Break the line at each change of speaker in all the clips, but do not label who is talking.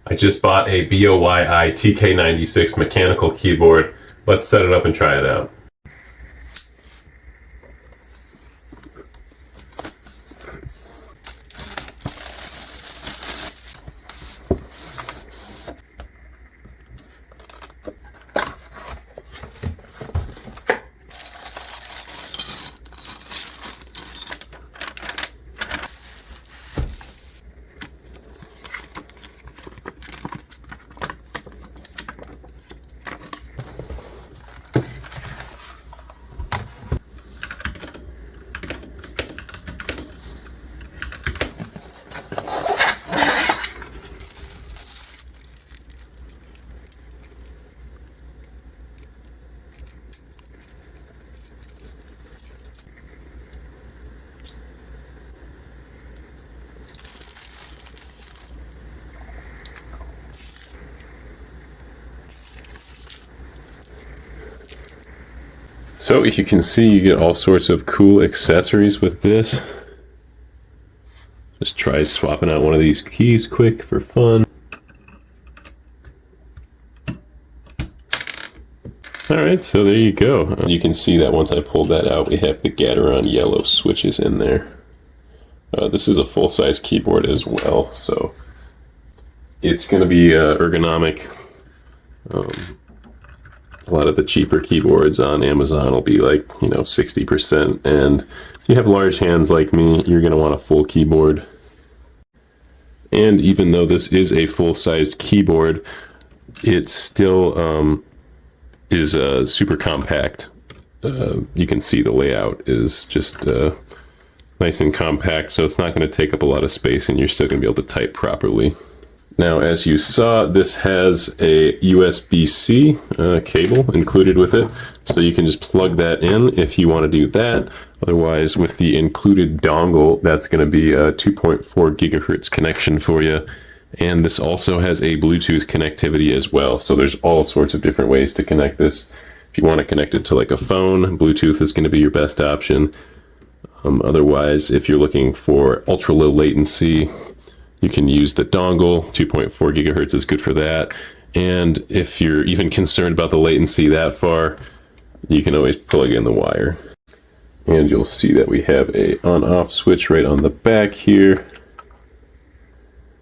I just bought a BOYI TK96 mechanical keyboard. Let's set it up and try it out. So if you can see, you get all sorts of cool accessories with this. Just try swapping out one of these keys quick for fun. Alright, so there you go. You can see that once I pulled that out, we have the Gateron yellow switches in there. This is a full-size keyboard as well, so it's going to be ergonomic. A lot of the cheaper keyboards on Amazon will be like, 60%. And if you have large hands like me, you're going to want a full keyboard. And even though this is a full-sized keyboard, it still is super compact. You can see the layout is just nice and compact, so it's not going to take up a lot of space and you're still going to be able to type properly. Now, as you saw, this has a USB-C cable included with it, so you can just plug that in if you want to do that. Otherwise, with the included dongle, that's going to be a 2.4 gigahertz connection for you. And this also has a Bluetooth connectivity as well, so there's all sorts of different ways to connect this. If you want to connect it to like a phone, Bluetooth is going to be your best option. Otherwise, if you're looking for ultra-low latency, you can use the dongle. 2.4 gigahertz is good for that. And if you're even concerned about the latency that far, you can always plug in the wire. And you'll see that we have a on-off switch right on the back here.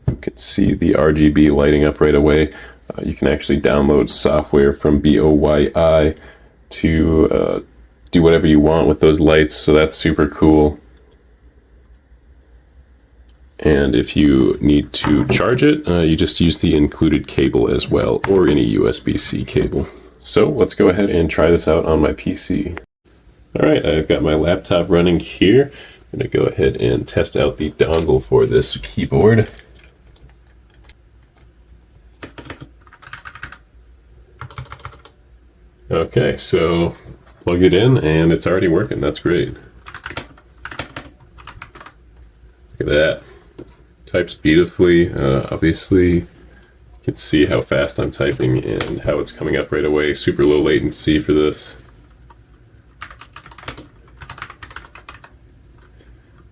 You can see the RGB lighting up right away. You can actually download software from BOYI to do whatever you want with those lights, so that's super cool. And if you need to charge it, you just use the included cable as well, or any USB-C cable. So let's go ahead and try this out on my PC. Alright, I've got my laptop running here. I'm going to go ahead and test out the dongle for this keyboard. Okay, so plug it in and it's already working. That's great. Look at that. Types beautifully. Obviously, you can see how fast I'm typing and how it's coming up right away. Super low latency for this.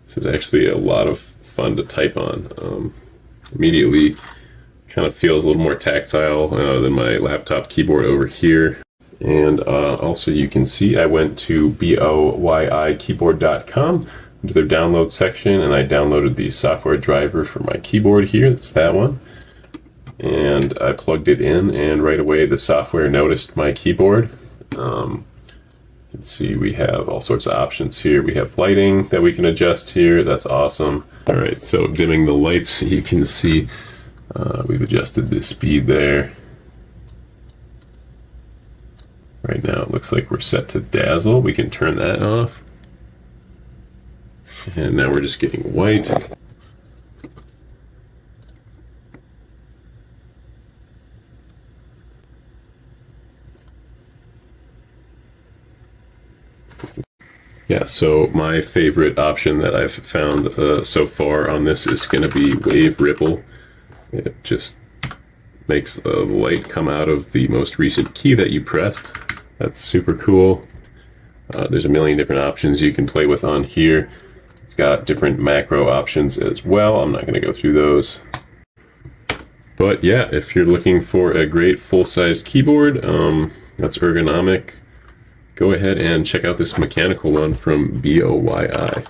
This is actually a lot of fun to type on. Immediately kind of feels a little more tactile than my laptop keyboard over here. And also you can see I went to boyikeyboard.com into their download section, and I downloaded the software driver for my keyboard here. That's that one. And I plugged it in, and right away the software noticed my keyboard. You can see we have all sorts of options here. We have lighting that we can adjust here. That's awesome. All right, so dimming the lights, you can see we've adjusted the speed there. Right now it looks like we're set to dazzle. We can turn that off. And now we're just getting white. Yeah, so my favorite option that I've found so far on this is going to be Wave Ripple. It just makes a light come out of the most recent key that you pressed. That's super cool. There's a million different options you can play with on here. It's got different macro options as well. I'm not going to go through those. But yeah, if you're looking for a great full-size keyboard that's ergonomic, go ahead and check out this mechanical one from BOYI.